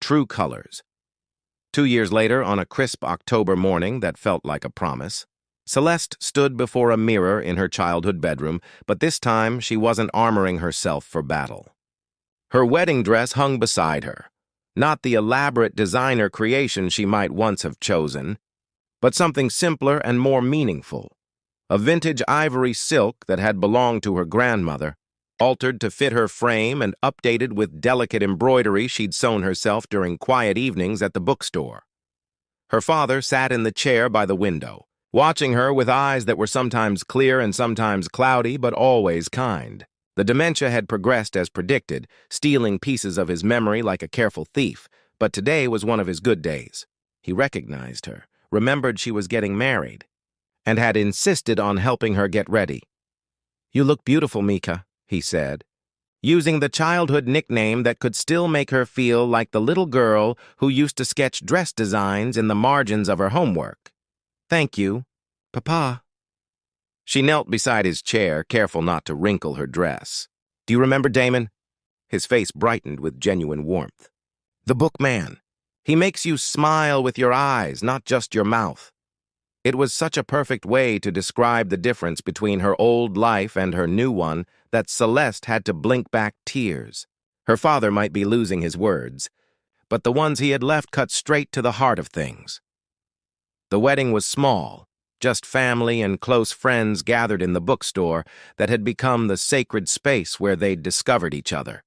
true colors. 2 years later, on a crisp October morning that felt like a promise, Celeste stood before a mirror in her childhood bedroom, but this time she wasn't armoring herself for battle. Her wedding dress hung beside her, not the elaborate designer creation she might once have chosen, but something simpler and more meaningful. A vintage ivory silk that had belonged to her grandmother, altered to fit her frame and updated with delicate embroidery she'd sewn herself during quiet evenings at the bookstore. Her father sat in the chair by the window, watching her with eyes that were sometimes clear and sometimes cloudy, but always kind. The dementia had progressed as predicted, stealing pieces of his memory like a careful thief, but today was one of his good days. He recognized her, remembered she was getting married, and had insisted on helping her get ready. "You look beautiful, Mika," he said, using the childhood nickname that could still make her feel like the little girl who used to sketch dress designs in the margins of her homework. "Thank you, Papa." She knelt beside his chair, careful not to wrinkle her dress. "Do you remember Damon?" His face brightened with genuine warmth. "The book man. He makes you smile with your eyes, not just your mouth." It was such a perfect way to describe the difference between her old life and her new one that Celeste had to blink back tears. Her father might be losing his words, but the ones he had left cut straight to the heart of things. The wedding was small, just family and close friends gathered in the bookstore that had become the sacred space where they'd discovered each other.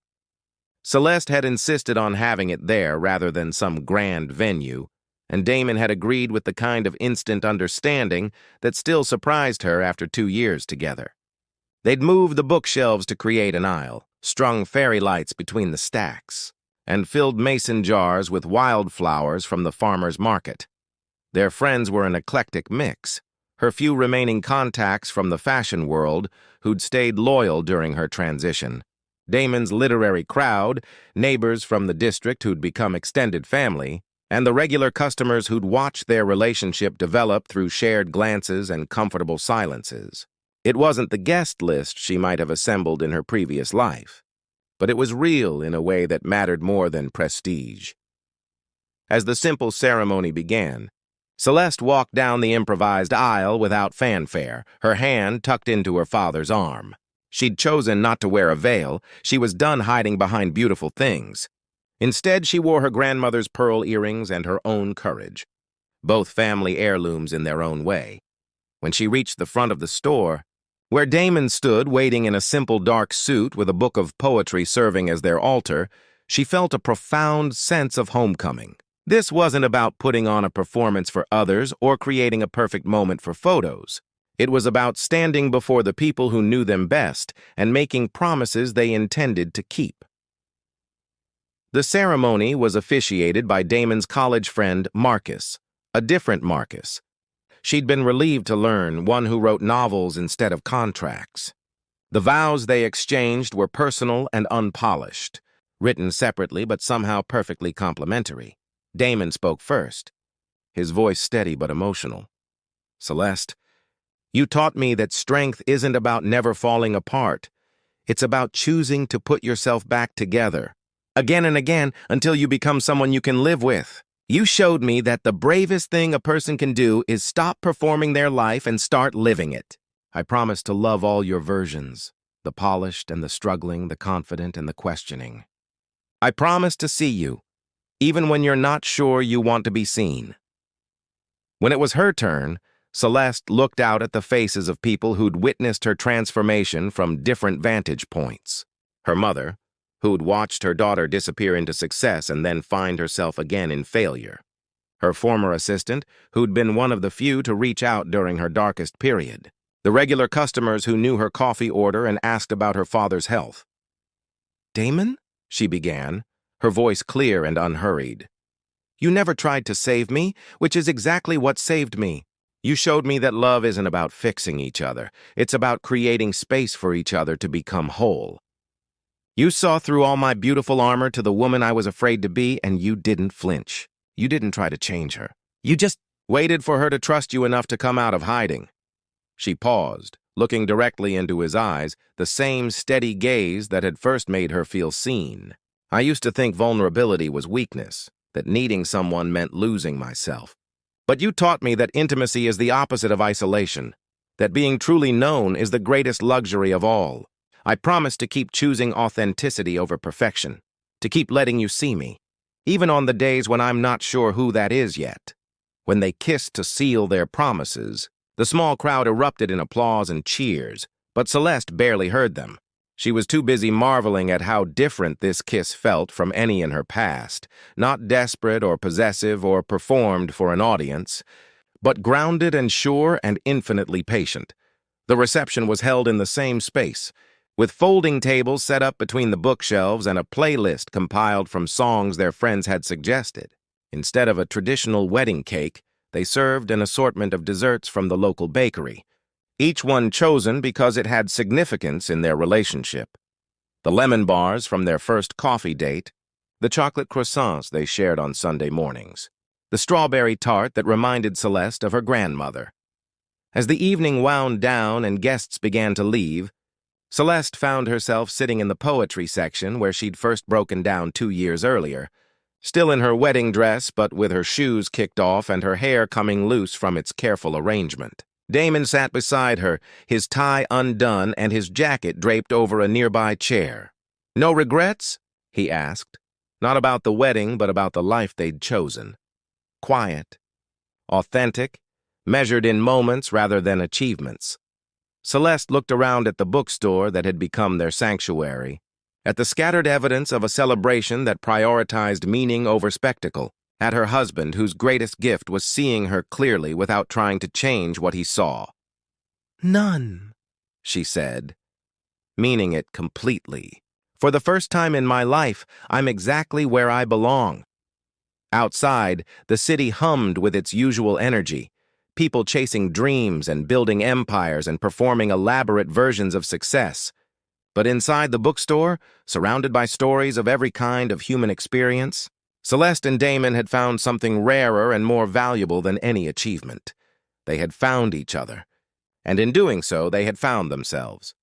Celeste had insisted on having it there rather than some grand venue, and Damon had agreed with the kind of instant understanding that still surprised her after 2 years together. They'd moved the bookshelves to create an aisle, strung fairy lights between the stacks, and filled mason jars with wildflowers from the farmer's market. Their friends were an eclectic mix, her few remaining contacts from the fashion world who'd stayed loyal during her transition, Damon's literary crowd, neighbors from the district who'd become extended family, and the regular customers who'd watched their relationship develop through shared glances and comfortable silences. It wasn't the guest list she might have assembled in her previous life, but it was real in a way that mattered more than prestige. As the simple ceremony began, Celeste walked down the improvised aisle without fanfare, her hand tucked into her father's arm. She'd chosen not to wear a veil. She was done hiding behind beautiful things. Instead, she wore her grandmother's pearl earrings and her own courage, both family heirlooms in their own way. When she reached the front of the store, where Damon stood waiting in a simple dark suit with a book of poetry serving as their altar, she felt a profound sense of homecoming. This wasn't about putting on a performance for others or creating a perfect moment for photos. It was about standing before the people who knew them best and making promises they intended to keep. The ceremony was officiated by Damon's college friend, Marcus, a different Marcus. She'd been relieved to learn, one who wrote novels instead of contracts. The vows they exchanged were personal and unpolished, written separately but somehow perfectly complementary. Damon spoke first, his voice steady but emotional. "Celeste, you taught me that strength isn't about never falling apart. It's about choosing to put yourself back together, again and again, until you become someone you can live with. You showed me that the bravest thing a person can do is stop performing their life and start living it. I promise to love all your versions, the polished and the struggling, the confident and the questioning. I promise to see you, even when you're not sure you want to be seen." When it was her turn, Celeste looked out at the faces of people who'd witnessed her transformation from different vantage points. Her mother, who'd watched her daughter disappear into success and then find herself again in failure. Her former assistant, who'd been one of the few to reach out during her darkest period. The regular customers who knew her coffee order and asked about her father's health. "Damon?" she began, her voice clear and unhurried. "You never tried to save me, which is exactly what saved me. You showed me that love isn't about fixing each other. It's about creating space for each other to become whole. You saw through all my beautiful armor to the woman I was afraid to be, and you didn't flinch. You didn't try to change her. You just waited for her to trust you enough to come out of hiding." She paused, looking directly into his eyes, the same steady gaze that had first made her feel seen. I used to think vulnerability was weakness, that needing someone meant losing myself. But you taught me that intimacy is the opposite of isolation, that being truly known is the greatest luxury of all. I promise to keep choosing authenticity over perfection, to keep letting you see me, even on the days when I'm not sure who that is yet. When they kissed to seal their promises, the small crowd erupted in applause and cheers, but Celeste barely heard them. She was too busy marveling at how different this kiss felt from any in her past, not desperate or possessive or performed for an audience, but grounded and sure and infinitely patient. The reception was held in the same space, with folding tables set up between the bookshelves and a playlist compiled from songs their friends had suggested. Instead of a traditional wedding cake, they served an assortment of desserts from the local bakery, each one chosen because it had significance in their relationship. The lemon bars from their first coffee date, the chocolate croissants they shared on Sunday mornings, the strawberry tart that reminded Celeste of her grandmother. As the evening wound down and guests began to leave, Celeste found herself sitting in the poetry section where she'd first broken down 2 years earlier, still in her wedding dress but with her shoes kicked off and her hair coming loose from its careful arrangement. Damon sat beside her, his tie undone and his jacket draped over a nearby chair. "No regrets?" he asked. Not about the wedding, but about the life they'd chosen. Quiet, authentic, measured in moments rather than achievements. Celeste looked around at the bookstore that had become their sanctuary, at the scattered evidence of a celebration that prioritized meaning over spectacle, at her husband whose greatest gift was seeing her clearly without trying to change what he saw. "None," she said, meaning it completely. "For the first time in my life, I'm exactly where I belong." Outside, the city hummed with its usual energy, people chasing dreams and building empires and performing elaborate versions of success. But inside the bookstore, surrounded by stories of every kind of human experience, Celeste and Damon had found something rarer and more valuable than any achievement. They had found each other, and in doing so, they had found themselves.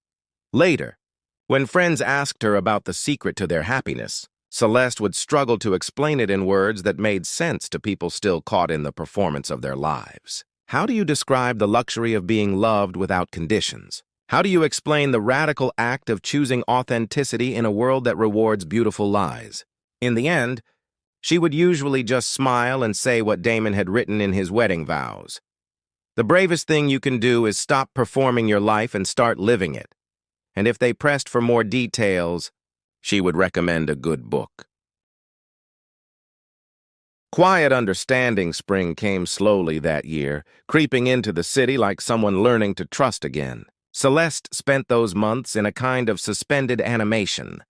Later, when friends asked her about the secret to their happiness, Celeste would struggle to explain it in words that made sense to people still caught in the performance of their lives. How do you describe the luxury of being loved without conditions? How do you explain the radical act of choosing authenticity in a world that rewards beautiful lies? In the end, she would usually just smile and say what Damon had written in his wedding vows. The bravest thing you can do is stop performing your life and start living it. And if they pressed for more details, she would recommend a good book. Quiet understanding spring came slowly that year, creeping into the city like someone learning to trust again. Celeste spent those months in a kind of suspended animation,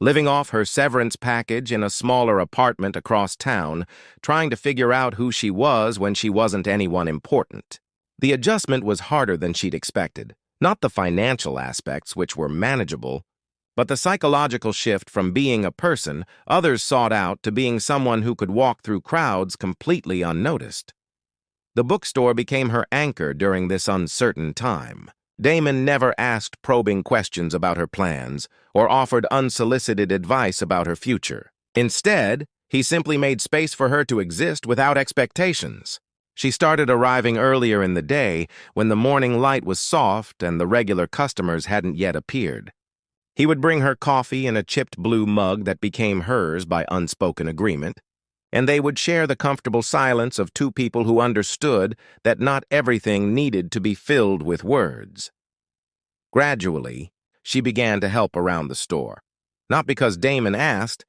living off her severance package in a smaller apartment across town, trying to figure out who she was when she wasn't anyone important. The adjustment was harder than she'd expected, not the financial aspects, which were manageable, but the psychological shift from being a person others sought out to being someone who could walk through crowds completely unnoticed. The bookstore became her anchor during this uncertain time. Damon never asked probing questions about her plans or offered unsolicited advice about her future. Instead, he simply made space for her to exist without expectations. She started arriving earlier in the day when the morning light was soft and the regular customers hadn't yet appeared. He would bring her coffee in a chipped blue mug that became hers by unspoken agreement, and they would share the comfortable silence of two people who understood that not everything needed to be filled with words. Gradually, she began to help around the store, not because Damon asked,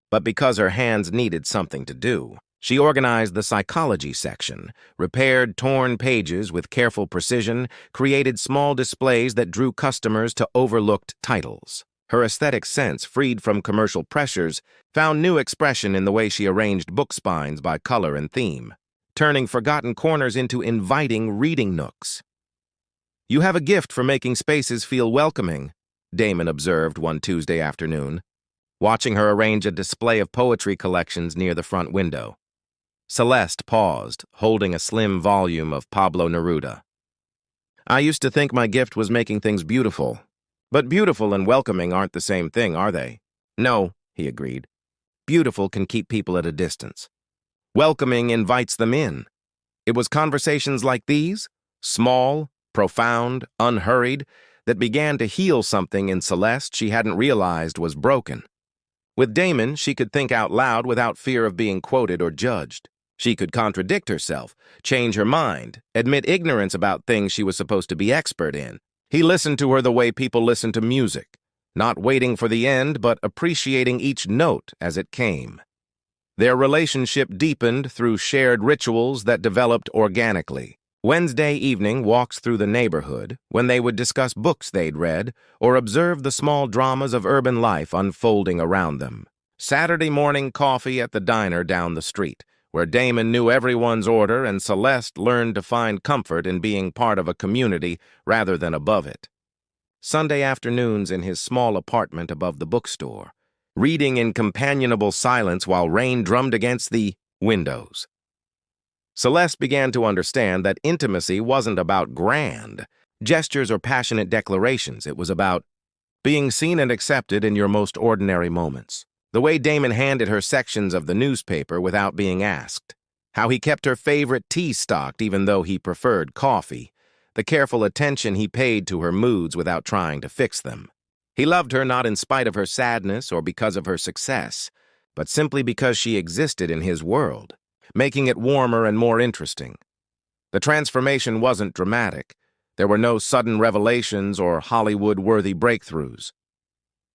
but because her hands needed something to do. She organized the psychology section, repaired torn pages with careful precision, created small displays that drew customers to overlooked titles. Her aesthetic sense, freed from commercial pressures, found new expression in the way she arranged book spines by color and theme, turning forgotten corners into inviting reading nooks. "You have a gift for making spaces feel welcoming," Damon observed one Tuesday afternoon, watching her arrange a display of poetry collections near the front window. Celeste paused, holding a slim volume of Pablo Neruda. "I used to think my gift was making things beautiful. But beautiful and welcoming aren't the same thing, are they?" "No," he agreed. Beautiful can keep people at a distance. Welcoming invites them in. It was conversations like these, small, profound, unhurried, that began to heal something in Celeste she hadn't realized was broken. With Damon, she could think out loud without fear of being quoted or judged. She could contradict herself, change her mind, admit ignorance about things she was supposed to be expert in. He listened to her the way people listen to music, not waiting for the end, but appreciating each note as it came. Their relationship deepened through shared rituals that developed organically. Wednesday evening walks through the neighborhood, when they would discuss books they'd read or observe the small dramas of urban life unfolding around them. Saturday morning coffee at the diner down the street, where Damon knew everyone's order and Celeste learned to find comfort in being part of a community rather than above it. Sunday afternoons in his small apartment above the bookstore, reading in companionable silence while rain drummed against the windows. Celeste began to understand that intimacy wasn't about grand gestures or passionate declarations. It was about being seen and accepted in your most ordinary moments. The way Damon handed her sections of the newspaper without being asked. How he kept her favorite tea stocked even though he preferred coffee. The careful attention he paid to her moods without trying to fix them. He loved her not in spite of her sadness or because of her success, but simply because she existed in his world, making it warmer and more interesting. The transformation wasn't dramatic. There were no sudden revelations or Hollywood-worthy breakthroughs.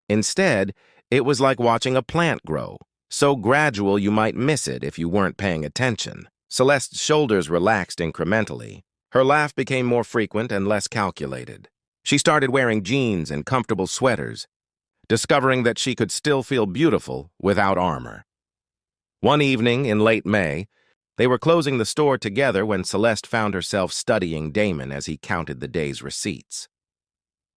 Instead, it was like watching a plant grow, so gradual you might miss it if you weren't paying attention. Celeste's shoulders relaxed incrementally. Her laugh became more frequent and less calculated. She started wearing jeans and comfortable sweaters, discovering that she could still feel beautiful without armor. One evening in late May, they were closing the store together when Celeste found herself studying Damon as he counted the day's receipts.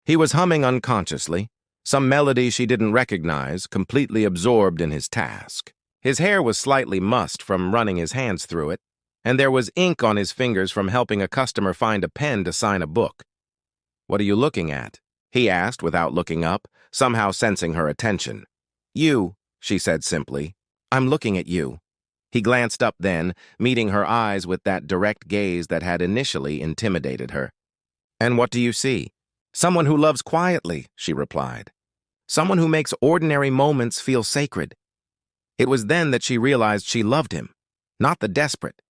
He was humming unconsciously, some melody she didn't recognize, completely absorbed in his task. His hair was slightly mussed from running his hands through it, and there was ink on his fingers from helping a customer find a pen to sign a book. "What are you looking at?" he asked without looking up, somehow sensing her attention. "You," she said simply. "I'm looking at you." He glanced up then, meeting her eyes with that direct gaze that had initially intimidated her. "And what do you see?" "Someone who loves quietly," she replied. "Someone who makes ordinary moments feel sacred." It was then that she realized she loved him, not the desperate,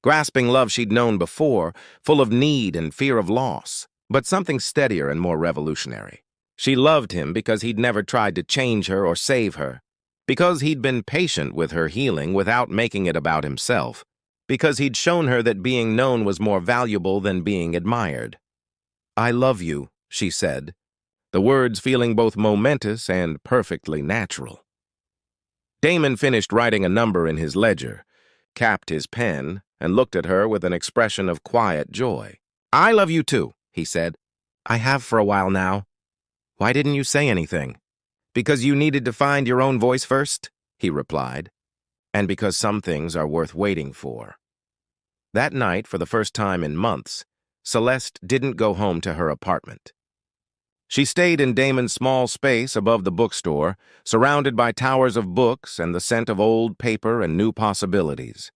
grasping love she'd known before, full of need and fear of loss, but something steadier and more revolutionary. She loved him because he'd never tried to change her or save her, because he'd been patient with her healing without making it about himself, because he'd shown her that being known was more valuable than being admired. "I love you," she said, the words feeling both momentous and perfectly natural. Damon finished writing a number in his ledger, capped his pen, and looked at her with an expression of quiet joy. "I love you too," he said. "I have for a while now. Why didn't you say anything?" "Because you needed to find your own voice first," he replied, "and because some things are worth waiting for." That night, for the first time in months, Celeste didn't go home to her apartment. She stayed in Damon's small space above the bookstore, surrounded by towers of books and the scent of old paper and new possibilities.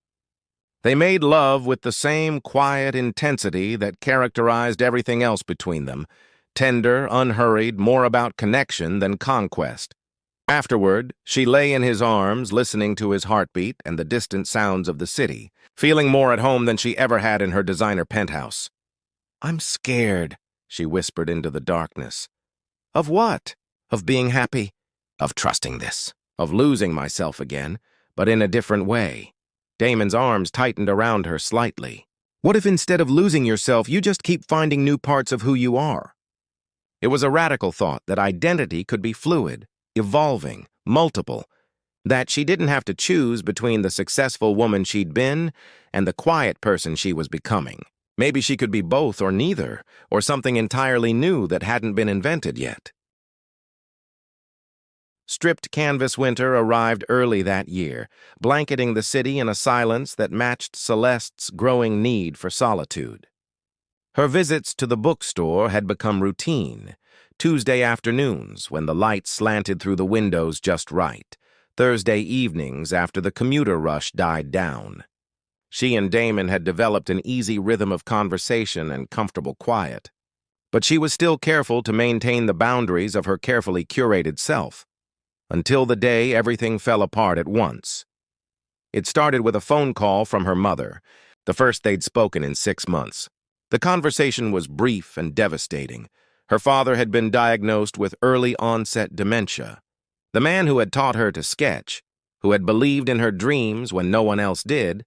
They made love with the same quiet intensity that characterized everything else between them, tender, unhurried, more about connection than conquest. Afterward, she lay in his arms, listening to his heartbeat and the distant sounds of the city, feeling more at home than she ever had in her designer penthouse. "I'm scared," she whispered into the darkness. "Of what?" "Of being happy, of trusting this, of losing myself again, but in a different way." Damon's arms tightened around her slightly. "What if instead of losing yourself, you just keep finding new parts of who you are?" It was a radical thought that identity could be fluid, evolving, multiple, that she didn't have to choose between the successful woman she'd been and the quiet person she was becoming. Maybe she could be both or neither, or something entirely new that hadn't been invented yet. Stripped canvas winter arrived early that year, blanketing the city in a silence that matched Celeste's growing need for solitude. Her visits to the bookstore had become routine, Tuesday afternoons when the light slanted through the windows just right, Thursday evenings after the commuter rush died down. She and Damon had developed an easy rhythm of conversation and comfortable quiet. But she was still careful to maintain the boundaries of her carefully curated self, until the day everything fell apart at once. It started with a phone call from her mother, the first they'd spoken in 6 months. The conversation was brief and devastating. Her father had been diagnosed with early-onset dementia. The man who had taught her to sketch, who had believed in her dreams when no one else did,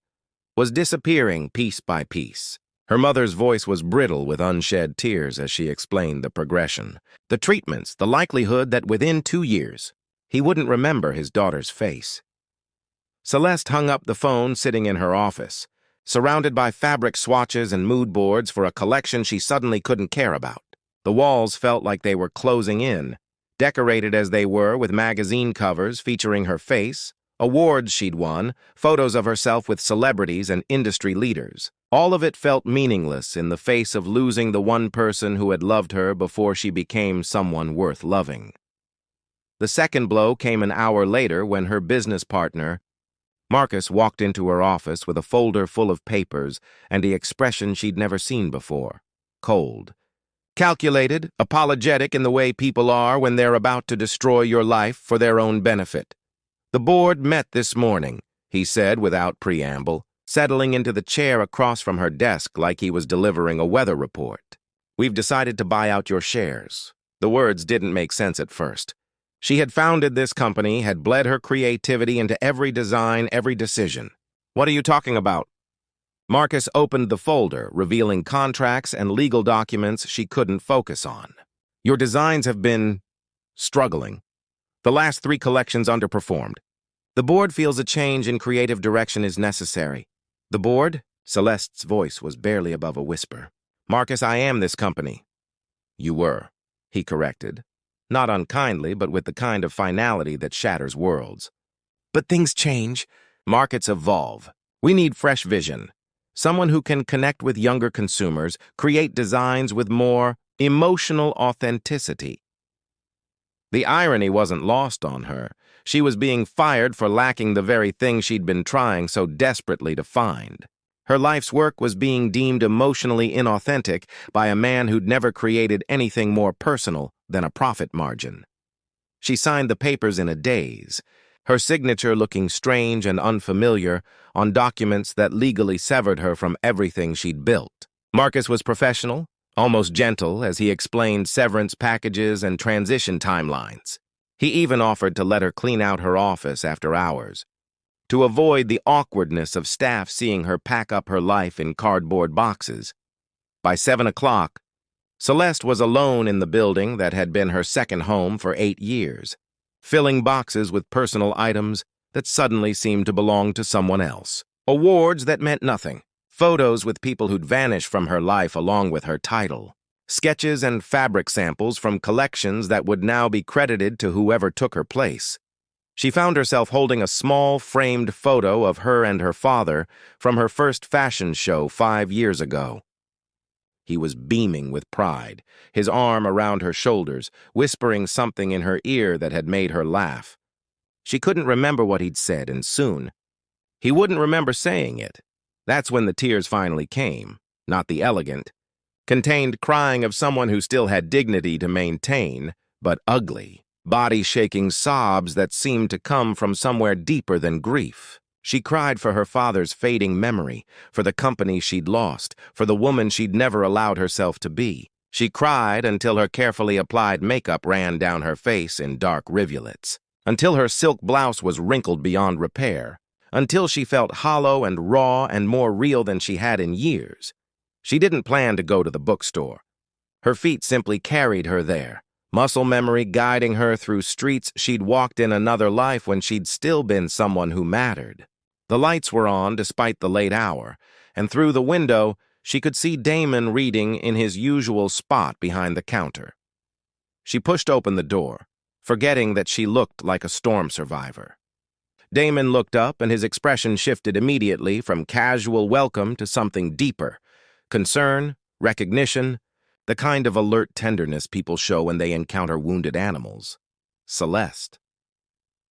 was disappearing piece by piece. Her mother's voice was brittle with unshed tears as she explained the progression, the treatments, the likelihood that within 2 years, he wouldn't remember his daughter's face. Celeste hung up the phone sitting in her office, surrounded by fabric swatches and mood boards for a collection she suddenly couldn't care about. The walls felt like they were closing in, decorated as they were with magazine covers featuring her face, awards she'd won, photos of herself with celebrities and industry leaders. All of it felt meaningless in the face of losing the one person who had loved her before she became someone worth loving. The second blow came an hour later when her business partner, Marcus, walked into her office with a folder full of papers and the expression she'd never seen before: cold. Calculated, apologetic in the way people are when they're about to destroy your life for their own benefit. "The board met this morning," he said without preamble, settling into the chair across from her desk like he was delivering a weather report. "We've decided to buy out your shares." The words didn't make sense at first. She had founded this company, had bled her creativity into every design, every decision. "What are you talking about?" Marcus opened the folder, revealing contracts and legal documents she couldn't focus on. "Your designs have been struggling. The last 3 collections underperformed. The board feels a change in creative direction is necessary." "The board?" Celeste's voice was barely above a whisper. "Marcus, I am this company." "You were," he corrected. Not unkindly, but with the kind of finality that shatters worlds. "But things change. Markets evolve. We need fresh vision. Someone who can connect with younger consumers, create designs with more emotional authenticity." The irony wasn't lost on her. She was being fired for lacking the very thing she'd been trying so desperately to find. Her life's work was being deemed emotionally inauthentic by a man who'd never created anything more personal than a profit margin. She signed the papers in a daze, her signature looking strange and unfamiliar on documents that legally severed her from everything she'd built. Marcus was professional, almost gentle, as he explained severance packages and transition timelines. He even offered to let her clean out her office after hours, to avoid the awkwardness of staff seeing her pack up her life in cardboard boxes. By 7 o'clock, Celeste was alone in the building that had been her second home for 8 years, filling boxes with personal items that suddenly seemed to belong to someone else. Awards that meant nothing, photos with people who'd vanished from her life along with her title, sketches and fabric samples from collections that would now be credited to whoever took her place. She found herself holding a small, framed photo of her and her father from her first fashion show 5 years ago. He was beaming with pride, his arm around her shoulders, whispering something in her ear that had made her laugh. She couldn't remember what he'd said, and soon he wouldn't remember saying it. That's when the tears finally came, not the elegant, contained crying of someone who still had dignity to maintain, but ugly, body-shaking sobs that seemed to come from somewhere deeper than grief. She cried for her father's fading memory, for the company she'd lost, for the woman she'd never allowed herself to be. She cried until her carefully applied makeup ran down her face in dark rivulets, until her silk blouse was wrinkled beyond repair, until she felt hollow and raw and more real than she had in years. She didn't plan to go to the bookstore. Her feet simply carried her there, muscle memory guiding her through streets she'd walked in another life when she'd still been someone who mattered. The lights were on despite the late hour, and through the window she could see Damon reading in his usual spot behind the counter. She pushed open the door, forgetting that she looked like a storm survivor. Damon looked up, and his expression shifted immediately from casual welcome to something deeper: concern, recognition, the kind of alert tenderness people show when they encounter wounded animals. Celeste.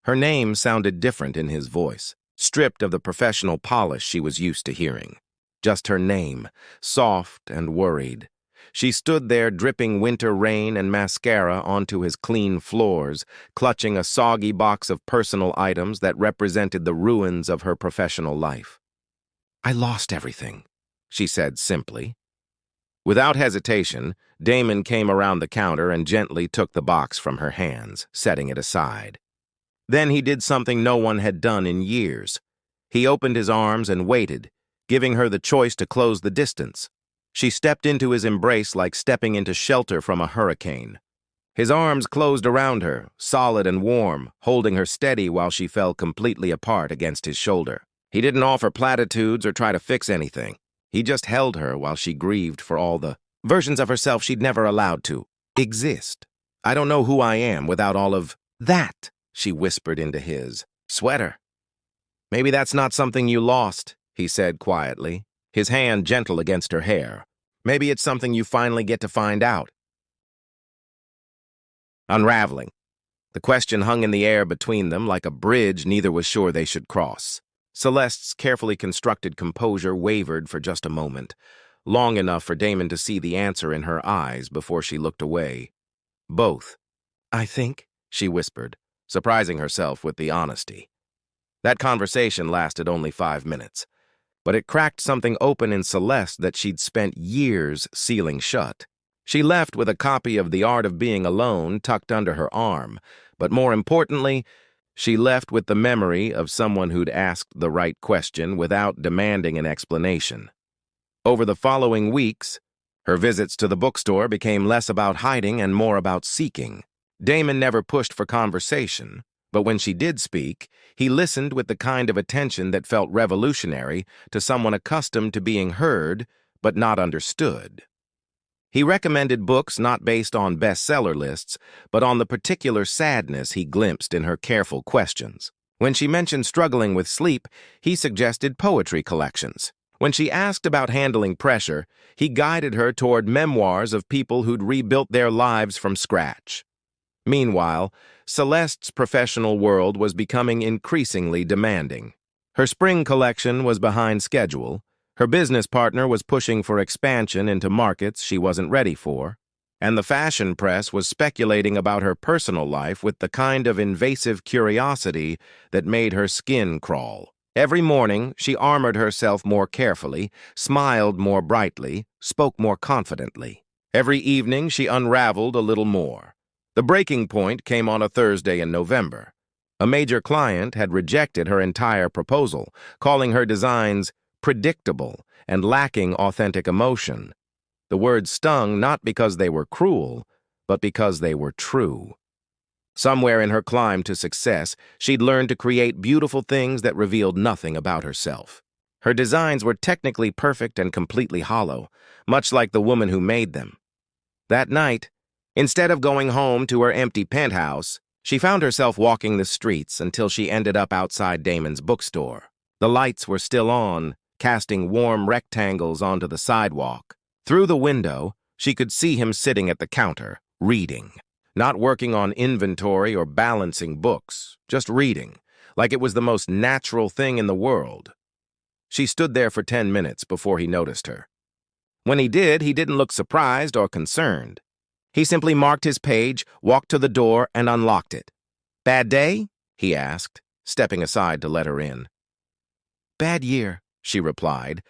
Her name sounded different in his voice, stripped of the professional polish she was used to hearing. Just her name, soft and worried. She stood there dripping winter rain and mascara onto his clean floors, clutching a soggy box of personal items that represented the ruins of her professional life. "I lost everything," she said simply. Without hesitation, Damon came around the counter and gently took the box from her hands, setting it aside. Then he did something no one had done in years. He opened his arms and waited, giving her the choice to close the distance. She stepped into his embrace like stepping into shelter from a hurricane. His arms closed around her, solid and warm, holding her steady while she fell completely apart against his shoulder. He didn't offer platitudes or try to fix anything. He just held her while she grieved for all the versions of herself she'd never allowed to exist. "I don't know who I am without all of that," she whispered into his. "Sweater. Maybe that's not something you lost," he said quietly, his hand gentle against her hair. "Maybe it's something you finally get to find out." Unraveling. The question hung in the air between them like a bridge neither was sure they should cross. Celeste's carefully constructed composure wavered for just a moment, long enough for Damon to see the answer in her eyes before she looked away. "Both, I think," she whispered, surprising herself with the honesty. That conversation lasted only 5 minutes, but it cracked something open in Celeste that she'd spent years sealing shut. She left with a copy of The Art of Being Alone tucked under her arm, but more importantly, she left with the memory of someone who'd asked the right question without demanding an explanation. Over the following weeks, her visits to the bookstore became less about hiding and more about seeking. Damon never pushed for conversation, but when she did speak, he listened with the kind of attention that felt revolutionary to someone accustomed to being heard but not understood. He recommended books not based on bestseller lists, but on the particular sadness he glimpsed in her careful questions. When she mentioned struggling with sleep, he suggested poetry collections. When she asked about handling pressure, he guided her toward memoirs of people who'd rebuilt their lives from scratch. Meanwhile, Celeste's professional world was becoming increasingly demanding. Her spring collection was behind schedule. Her business partner was pushing for expansion into markets she wasn't ready for, and the fashion press was speculating about her personal life with the kind of invasive curiosity that made her skin crawl. Every morning, she armored herself more carefully, smiled more brightly, spoke more confidently. Every evening, she unraveled a little more. The breaking point came on a Thursday in November. A major client had rejected her entire proposal, calling her designs predictable and lacking authentic emotion. The words stung not because they were cruel, but because they were true. Somewhere in her climb to success, she'd learned to create beautiful things that revealed nothing about herself. Her designs were technically perfect and completely hollow, much like the woman who made them. That night, instead of going home to her empty penthouse, she found herself walking the streets until she ended up outside Damon's bookstore. The lights were still on, casting warm rectangles onto the sidewalk. Through the window, she could see him sitting at the counter, reading. Not working on inventory or balancing books, just reading, like it was the most natural thing in the world. She stood there for 10 minutes before he noticed her. When he did, he didn't look surprised or concerned. He simply marked his page, walked to the door, and unlocked it. "Bad day?" he asked, stepping aside to let her in. "Bad year," she replied,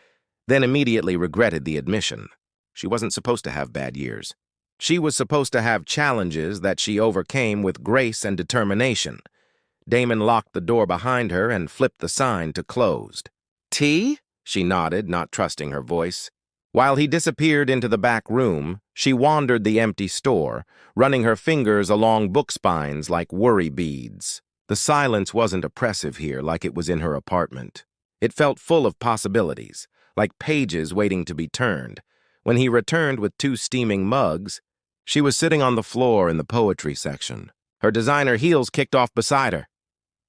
then immediately regretted the admission. She wasn't supposed to have bad years. She was supposed to have challenges that she overcame with grace and determination. Damon locked the door behind her and flipped the sign to closed. "Tea?" she nodded, not trusting her voice. While he disappeared into the back room, she wandered the empty store, running her fingers along book spines like worry beads. The silence wasn't oppressive here like it was in her apartment. It felt full of possibilities, like pages waiting to be turned. When he returned with 2 steaming mugs, she was sitting on the floor in the poetry section. Her designer heels kicked off beside her.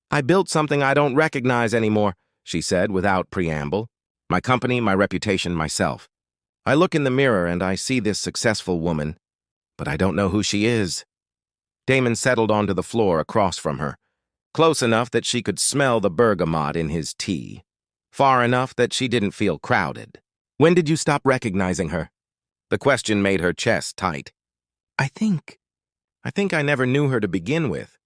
"I built something I don't recognize anymore," she said without preamble. "My company, my reputation, myself. I look in the mirror and I see this successful woman, but I don't know who she is." Damon settled onto the floor across from her, close enough that she could smell the bergamot in his tea, far enough that she didn't feel crowded. When did you stop recognizing her? The question made her chest tight. I think I never knew her to begin with.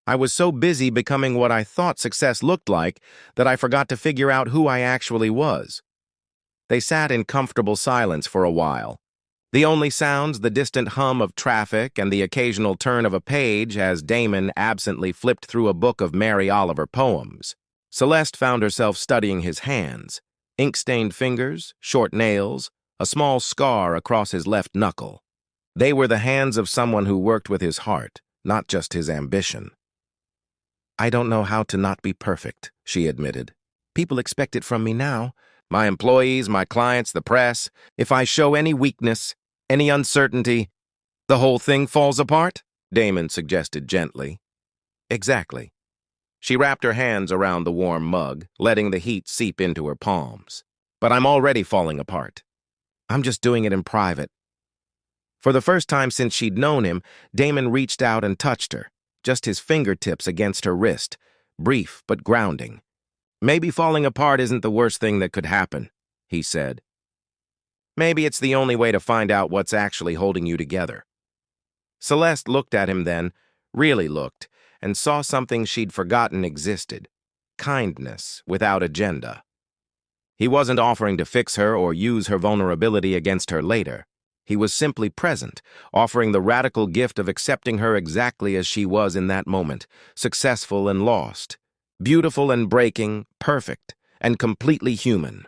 I was so busy becoming what I thought success looked like that I forgot to figure out who I actually was. They sat in comfortable silence for a while. The only sounds, the distant hum of traffic and the occasional turn of a page as Damon absently flipped through a book of Mary Oliver poems. Celeste found herself studying his hands, ink-stained fingers, short nails, a small scar across his left knuckle. They were the hands of someone who worked with his heart, not just his ambition. I don't know how to not be perfect, she admitted. People expect it from me now. My employees, my clients, the press. If I show any weakness, any uncertainty, the whole thing falls apart? Damon suggested gently. Exactly. She wrapped her hands around the warm mug, letting the heat seep into her palms. But I'm already falling apart. I'm just doing it in private. For the first time since she'd known him, Damon reached out and touched her, just his fingertips against her wrist, brief but grounding. Maybe falling apart isn't the worst thing that could happen, he said. Maybe it's the only way to find out what's actually holding you together. Celeste looked at him then, really looked, and saw something she'd forgotten existed. Kindness without agenda. He wasn't offering to fix her or use her vulnerability against her later. He was simply present, offering the radical gift of accepting her exactly as she was in that moment, successful and lost, beautiful and breaking, perfect, and completely human.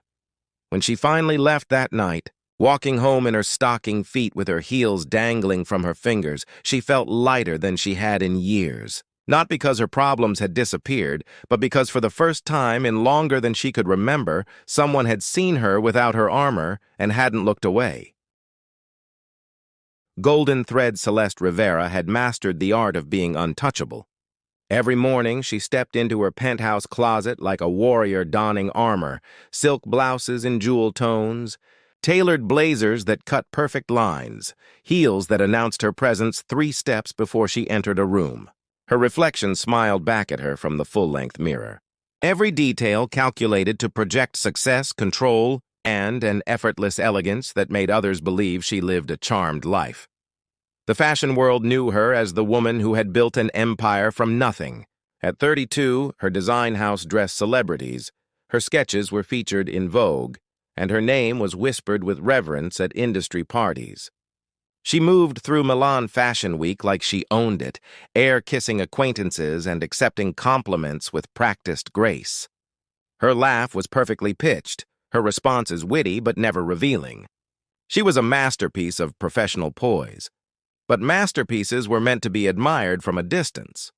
When she finally left that night, walking home in her stocking feet with her heels dangling from her fingers, she felt lighter than she had in years. Not because her problems had disappeared, but because for the first time in longer than she could remember, someone had seen her without her armor and hadn't looked away. Golden Thread Celeste Rivera had mastered the art of being untouchable. Every morning she stepped into her penthouse closet like a warrior donning armor, silk blouses in jewel tones, tailored blazers that cut perfect lines, heels that announced her presence 3 steps before she entered a room. Her reflection smiled back at her from the full-length mirror. Every detail calculated to project success, control, and an effortless elegance that made others believe she lived a charmed life. The fashion world knew her as the woman who had built an empire from nothing. At 32, her design house dressed celebrities, her sketches were featured in Vogue, and her name was whispered with reverence at industry parties. She moved through Milan Fashion Week like she owned it, air-kissing acquaintances and accepting compliments with practiced grace. Her laugh was perfectly pitched, her responses witty but never revealing. She was a masterpiece of professional poise. But masterpieces were meant to be admired from a distance.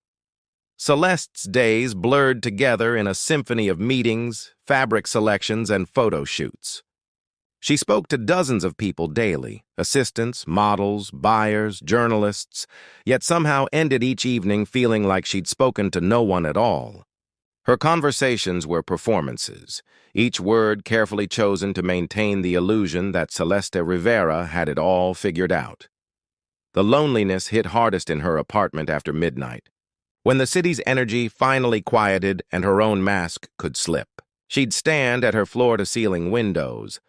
Celeste's days blurred together in a symphony of meetings, fabric selections, and photo shoots. She spoke to dozens of people daily, assistants, models, buyers, journalists, yet somehow ended each evening feeling like she'd spoken to no one at all. Her conversations were performances, each word carefully chosen to maintain the illusion that Celeste Rivera had it all figured out. The loneliness hit hardest in her apartment after midnight, when the city's energy finally quieted and her own mask could slip. She'd stand at her floor-to-ceiling windows,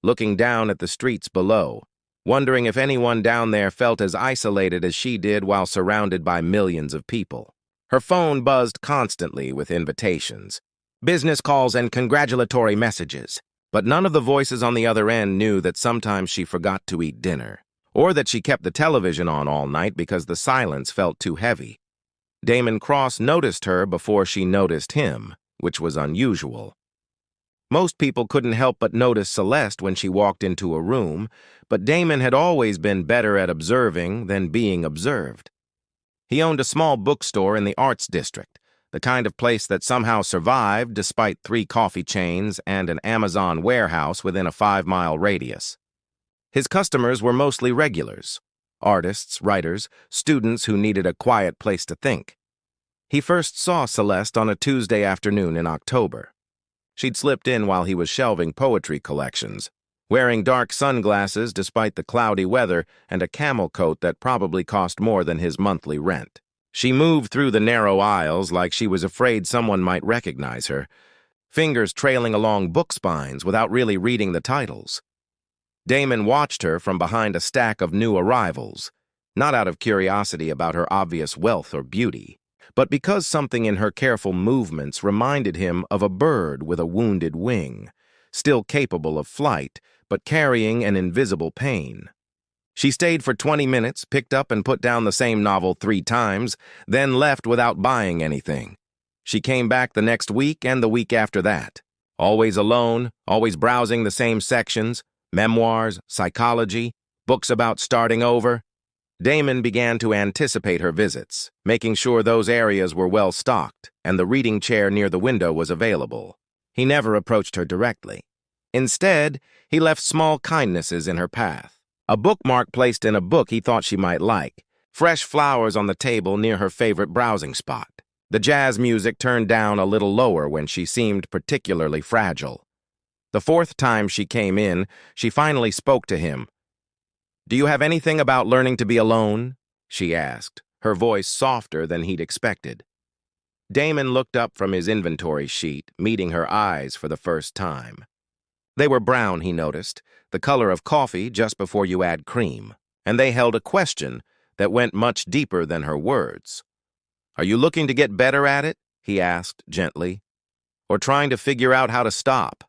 looking down at the streets below, wondering if anyone down there felt as isolated as she did while surrounded by millions of people. Her phone buzzed constantly with invitations, business calls and congratulatory messages, but none of the voices on the other end knew that sometimes she forgot to eat dinner, or that she kept the television on all night because the silence felt too heavy. Damon Cross noticed her before she noticed him, which was unusual. Most people couldn't help but notice Celeste when she walked into a room, but Damon had always been better at observing than being observed. He owned a small bookstore in the Arts District, the kind of place that somehow survived despite 3 coffee chains and an Amazon warehouse within a 5-mile radius. His customers were mostly regulars, artists, writers, students who needed a quiet place to think. He first saw Celeste on a Tuesday afternoon in October. She'd slipped in while he was shelving poetry collections, wearing dark sunglasses despite the cloudy weather and a camel coat that probably cost more than his monthly rent. She moved through the narrow aisles like she was afraid someone might recognize her, fingers trailing along book spines without really reading the titles. Damon watched her from behind a stack of new arrivals, not out of curiosity about her obvious wealth or beauty, but because something in her careful movements reminded him of a bird with a wounded wing, still capable of flight, but carrying an invisible pain. She stayed for 20 minutes, picked up and put down the same novel 3 times, then left without buying anything. She came back the next week and the week after that. Always alone, always browsing the same sections, memoirs, psychology, books about starting over. Damon began to anticipate her visits, making sure those areas were well stocked and the reading chair near the window was available. He never approached her directly. Instead, he left small kindnesses in her path. A bookmark placed in a book he thought she might like, fresh flowers on the table near her favorite browsing spot. The jazz music turned down a little lower when she seemed particularly fragile. The 4th time she came in, she finally spoke to him. "Do you have anything about learning to be alone?" she asked, her voice softer than he'd expected. Damon looked up from his inventory sheet, meeting her eyes for the first time. They were brown, he noticed, the color of coffee just before you add cream, and they held a question that went much deeper than her words. "Are you looking to get better at it?" he asked gently. "Or trying to figure out how to stop?"